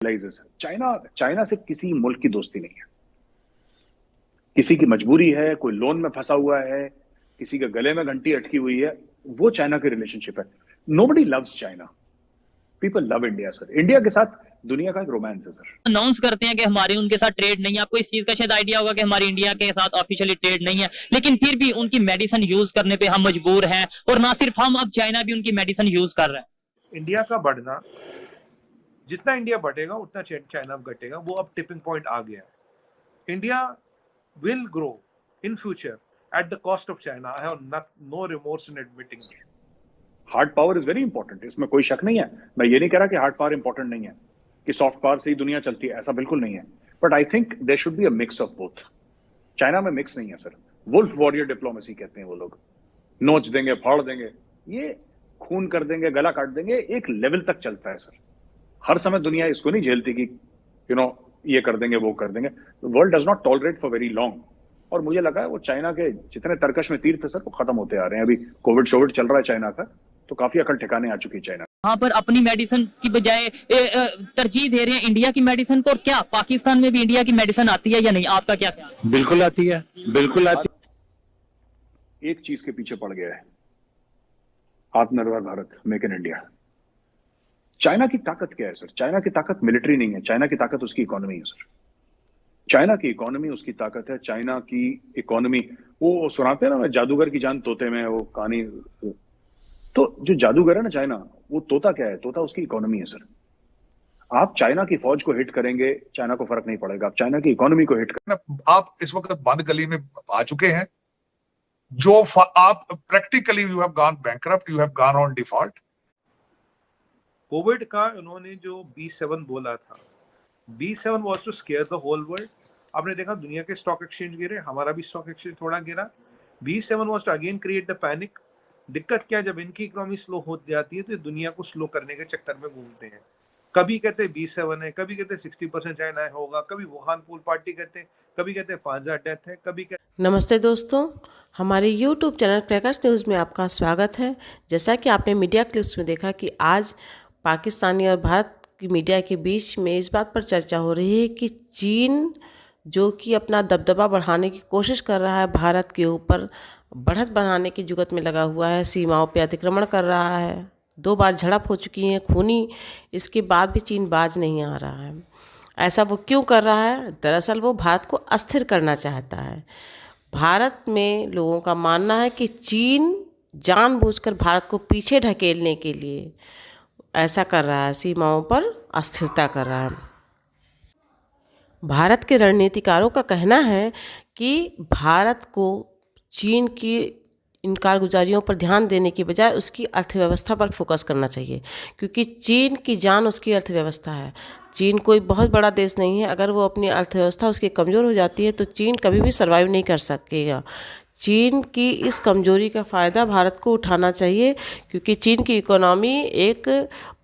China China से किसी मुल्क की दोस्ती नहीं है। किसी की मजबूरी है, कोई लोन में फंसा हुआ है, किसी के गले में घंटी अटकी हुई है, वो चाइना की रिलेशनशिप है। Nobody loves China, people love India sir. India के साथ दुनिया का एक रोमांस है सर। अनाउंस करते हैं कि हमारी उनके साथ ट्रेड नहीं है। आपको इस चीज का शायद आइडिया होगा कि हमारी इंडिया के साथ ऑफिशियली ट्रेड नहीं है, लेकिन फिर भी उनकी मेडिसिन यूज करने पे हम मजबूर हैं। और ना सिर्फ हम, अब चाइना भी उनकी मेडिसिन यूज कर रहा है। इंडिया का बढ़ना, जितना इंडिया बढ़ेगा उतना चाइना घटेगा। वो अब टिपिंग पॉइंट आ गया है। India will grow in future at the cost of China. I have no remorse in admitting it. Hard power is very important, इसमें कोई शक नहीं है। मैं ये नहीं कह रहा कि हार्ड पावर इंपॉर्टेंट नहीं है, कि सॉफ्ट पावर से ही दुनिया चलती है, ऐसा बिल्कुल नहीं है। But I think there should be a mix of both. China में मिक्स नहीं है सर। वुल्फ वॉरियर डिप्लोमेसी कहते हैं वो लोग। नोच देंगे, फाड़ देंगे, ये खून कर देंगे, गला काट देंगे, एक लेवल तक चलता है सर। हर समय दुनिया इसको नहीं झेलती कि ये कर देंगे, वो कर देंगे। World does not tolerate for very long. और मुझे लगा है वो चाइना के जितने तर्कश में तीर थे सर, वो खत्म होते आ रहे हैं। अभी कोविड शोविड चल रहा है चाइना का, तो काफी अकल ठिकाने आ चुकी है चाइना। वहां पर अपनी मेडिसिन की बजाय तरजीह दे रहे हैं इंडिया की मेडिसिन को। और क्या पाकिस्तान में भी इंडिया की मेडिसिन आती है या नहीं? आपका क्या ख्याल है? बिल्कुल आती है, बिल्कुल आती है। एक चीज के पीछे पड़ गया है, आत्मनिर्भर Bharat, make in India. China की ताकत क्या है सर? चाइना की ताकत मिलिट्री नहीं है, चाइना की ताकत उसकी इकोनॉमी है सर। चाइना की इकोनॉमी उसकी ताकत है। चाइना की इकोनॉमी, वो सुनाते हैं ना, मैं जादूगर की जान तोते में, वो कहानी। तो जो जादूगर है ना चाइना, वो तोता क्या है? तोता उसकी इकोनॉमी है सर। आप चाइना की फौज को हिट करेंगे, चाइना को फर्क नहीं पड़ेगा। आप चाइना की इकोनॉमी को हिट करेंगे। आप इस वक्त बंद गली में आ चुके हैं, जो आप practically you have gone bankrupt, you have gone on default. Covid का उन्होंने जो B7 बोला था, B7 was to scare the whole world. आपने देखा दुनिया के स्टॉक एक्सचेंज गिरे, हमारा भी स्टॉक एक्सचेंज थोड़ा गिरा। B7 was to again create the panic. दिक्कत क्या, जब इनकी इकोनॉमी स्लो हो जाती है तो दुनिया को स्लो करने के चक्कर में घूमते हैं। कभी कहते हैं B7 है, कभी कहते हैं 60% चाइना होगा, कभी वुहान पूल पार्टी कहते हैं, कभी कहते हैं 5000 डेथ है, कभी कहते। नमस्ते दोस्तों, हमारे YouTube चैनल क्रैकर्स न्यूज़ में आपका स्वागत है। जैसा कि आपने मीडिया क्लिप्स में देखा कि आज पाकिस्तानी और भारत की मीडिया के बीच में इस बात पर चर्चा हो रही है कि चीन जो कि अपना दबदबा बढ़ाने की कोशिश कर रहा है, भारत के ऊपर बढ़त बनाने की जुगत में लगा हुआ है, सीमाओं पे अतिक्रमण कर रहा है। 2 बार झड़प हो चुकी है खूनी, इसके बाद भी चीन बाज नहीं आ रहा है। ऐसा वो क्यों कर रहा है? दरअसल वो भारत को अस्थिर करना चाहता है। भारत में लोगों का मानना है कि चीन जानबूझकर भारत को पीछे ढकेलने के लिए ऐसा कर रहा है, सीमाओं पर अस्थिरता कर रहा है। भारत के रणनीतिकारों का कहना है कि भारत को चीन की इन कारगुजारियों पर ध्यान देने की बजाय उसकी अर्थव्यवस्था पर फोकस करना चाहिए, क्योंकि चीन की जान उसकी अर्थव्यवस्था है। चीन कोई बहुत बड़ा देश नहीं है, अगर वो अपनी अर्थव्यवस्था उसकी कमज़ोर हो जाती है तो चीन कभी भी सर्वाइव नहीं कर सकेगा। चीन की इस कमजोरी का फ़ायदा भारत को उठाना चाहिए, क्योंकि चीन की इकोनॉमी एक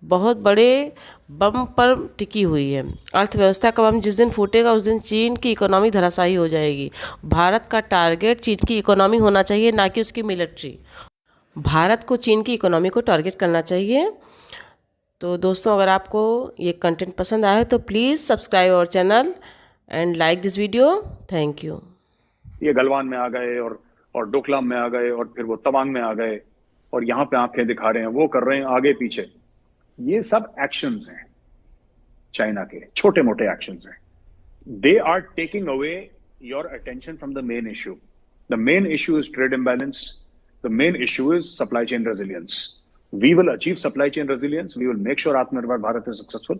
बहुत बड़े बम पर टिकी हुई है। अर्थव्यवस्था का बम जिस दिन फूटेगा उस दिन चीन की इकोनॉमी धराशायी हो जाएगी। भारत का टारगेट चीन की इकोनॉमी होना चाहिए, ना कि उसकी मिलिट्री। भारत को चीन की इकोनॉमी को टारगेट करना चाहिए। तो दोस्तों, अगर आपको ये कंटेंट पसंद आया तो please subscribe our channel and like this video. Thank you. ये गलवान में आ गए और डोकलाम में आ गए और फिर वो तवांग में आ गए और यहाँ पे आंखें दिखा रहे हैं, वो कर रहे हैं आगे पीछे। ये सब एक्शंस हैं चाइना के, छोटे मोटे एक्शंस हैं। They are taking away your attention from the main issue. The main issue is trade imbalance. The main issue is supply chain resilience. We will achieve supply chain resilience. We will make sure Atmanirbhar Bharat is successful.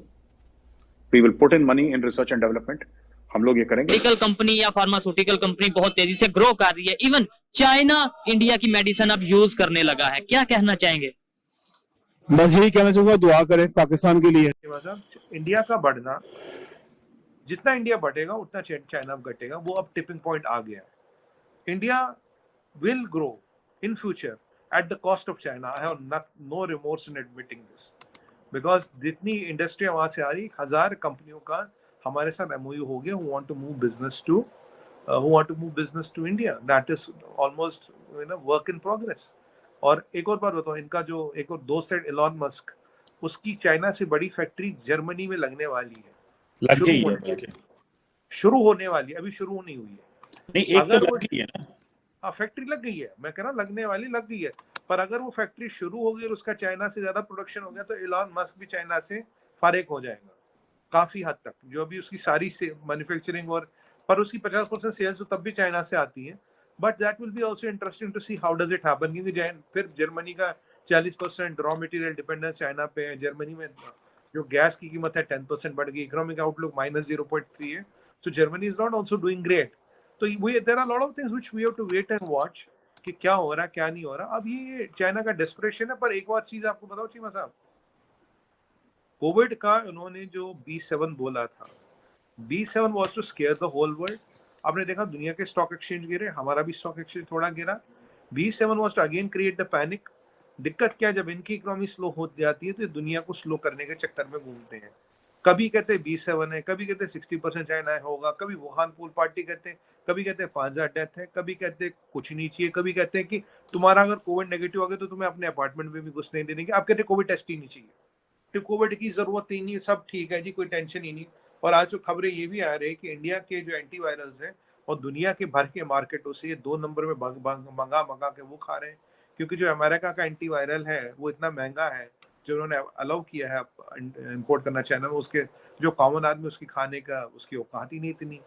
We will put in money in research and development. हम लोग ये करेंगे। Medical company या pharmaceutical company बहुत तेजी से grow कर रही है। इवन चाइना इंडिया की मेडिसिन अब यूज करने लगा है। क्या कहना चाहेंगे? बस यही कहना चाहूंगा, दुआ करें पाकिस्तान के लिए। इंडिया का बढ़ना, जितना इंडिया बढ़ेगा उतना चाइना घटेगा। वो अब टिपिंग पॉइंट आ गया है। India will grow in future at the cost of China. I have no remorse in admitting this, because जितनी इंडस्ट्री वहां से आ रही, 1000 कंपनियों का हमारे साथ MOU हो गया, who want to move business to India. That is almost work in progress. और एक और बात बताओ, इनका जो एक और दोस्त है एलॉन मस्क, उसकी चाइना से बड़ी फैक्ट्री जर्मनी में लगने वाली है, लग गई है बल्कि शुरू होने वाली, अभी शुरू नहीं हुई है। नहीं, एक तो अगर लग गई है ना। हाँ, फैक्ट्री लग गई है, मैं कह रहा हूँ लगने वाली लग गई है, पर अगर वो फैक्ट्री शुरू होगी और उसका चाइना से ज्यादा प्रोडक्शन हो गया तो इलॉन मस्क भी चाइना से फारिग हो जाएगा काफी हद तक। जो अभी उसकी सारी से मैन्युफैक्चरिंग और पर उसकी 50% सेल्स तो तब भी चाइना से आती है, but that will be also interesting to see how does it happen, क्योंकि फिर जर्मनी का 40% रॉ मटेरियल डिपेंडेंस चाइना पे है। जर्मनी में जो गैस की कीमत है 10% बढ़ गई, इकोनॉमिक आउटलुक -0.3 है, so Germany is not also doing great. तो there are a lot of things which we have to wait and watch कि क्या हो रहा है क्या नहीं हो रहा। अब ये चाइना का डेस्परेशन है। पर एक और चीज आपको बताओ चीमा साहब, कोविड का उन्होंने जो B7 बोला था, B7 was to scare the whole world। आपने देखा दुनिया के स्टॉक एक्सचेंज गिरे, हमारा भी स्टॉक एक्सचेंज थोड़ा गिरा। B7 was to again create the panic। दिक्कत क्या, जब इनकी इकोनॉमी स्लो हो जाती है तो दुनिया को स्लो करने के चक्कर में घूमते हैं। कभी कहते हैं B7 है, कभी कहते हैं 60% चाइना होगा, कभी वुहान पूल पार्टी कहते हैं, कभी कहते हैं 5000 डेथ है, कभी कहते हैं कुछ नहीं चाहिए, कभी कहते हैं कि तुम्हारा अगर कोविड नेगेटिव हो गया तो तुम्हें अपने अपार्टमेंट में भी घुसने नहीं देंगे। आप कहते हैं कोविड टेस्ट ही नहीं चाहिए, तो कोविड की जरूरत ही नहीं, सब ठीक है जी, कोई टेंशन ही नहीं। और आज तो खबरें ये भी आ रही है कि इंडिया के जो एंटीवायरल्स हैं और दुनिया के भर के मार्केटों से ये 2 नंबर में मंगा के वो खा रहे हैं, क्योंकि जो अमेरिका का एंटीवायरल है वो इतना महंगा है, जो उन्होंने अलाउ किया है इंपोर्ट करना चाइना में, उसके जो कॉमन आदमी उसकी खाने का उसकी औकात ही नहीं इतनी।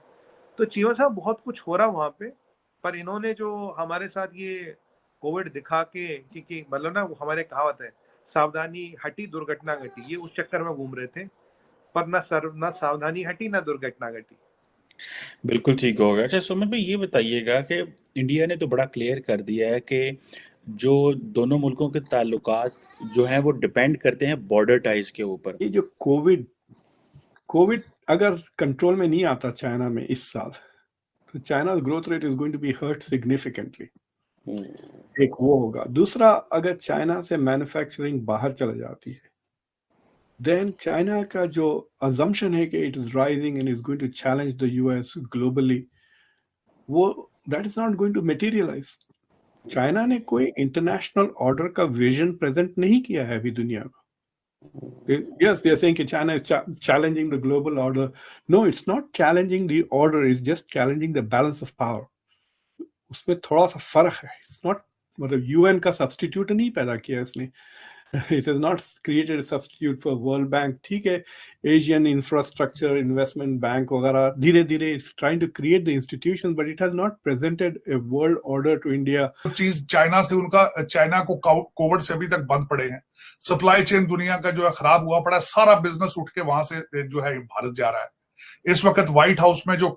तो चीमा साहब बहुत कुछ हो रहा वहां पे, पर इन्होंने जो हमारे साथ ये कोविड दिखा के कि मतलब ना, हमारे कहावत है सावधानी हटी दुर्घटना घटी, ये उस चक्कर में घूम रहे थे, पर ना सावधानी हटी ना दुर्घटना घटी। बिल्कुल ठीक होगा। अच्छा सुमित भाई, ये बताइएगा कि इंडिया ने तो बड़ा क्लियर कर दिया है कि जो दोनों मुल्कों के ताल्लुकात जो हैं वो डिपेंड करते हैं बॉर्डर टाइज के ऊपर। ये जो कोविड अगर कंट्रोल में नहीं आता चाइना में इस साल, तो China growth rate is going to be hurt significantly. एक वो होगा। दूसरा, अगर चाइना से मैन्युफैक्चरिंग बाहर चले जाती है, देन चाइना का जो अजम्पशन है कि it is rising and is going to challenge the US globally, वो that is not going to materialise. China ने कोई इंटरनेशनल ऑर्डर का विजन प्रेजेंट नहीं किया है अभी दुनिया को। Yes, they are saying that China is challenging the global order. No, it's not challenging the order, it's just challenging the balance of power. उसमें थोड़ा सा फर्क है। It's not, मतलब UN का सब्स्टिट्यूट नहीं पैदा किया इसने। It has not created a substitute for World Bank. ठीक है, Asian Infrastructure Investment Bank वगैरह धीरे धीरे it's trying to create the institutions, but it has not presented a world order to India. चीज चाइना से उनका, चाइना को Covid से अभी तक बंद पड़े हैं। सप्लाई चेन दुनिया का जो है खराब हुआ पड़ा है, सारा बिजनेस उठ के वहां से जो है भारत जा रहा है। इस वक्त व्हाइट हाउस में जो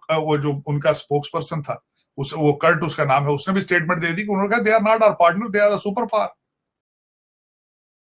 उनका स्पोक्स पर्सन था, वो कर्ट उसका नाम है, उसने भी स्टेटमेंट दे दी कि उन्होंने कहा they are not our partner, they are a super power.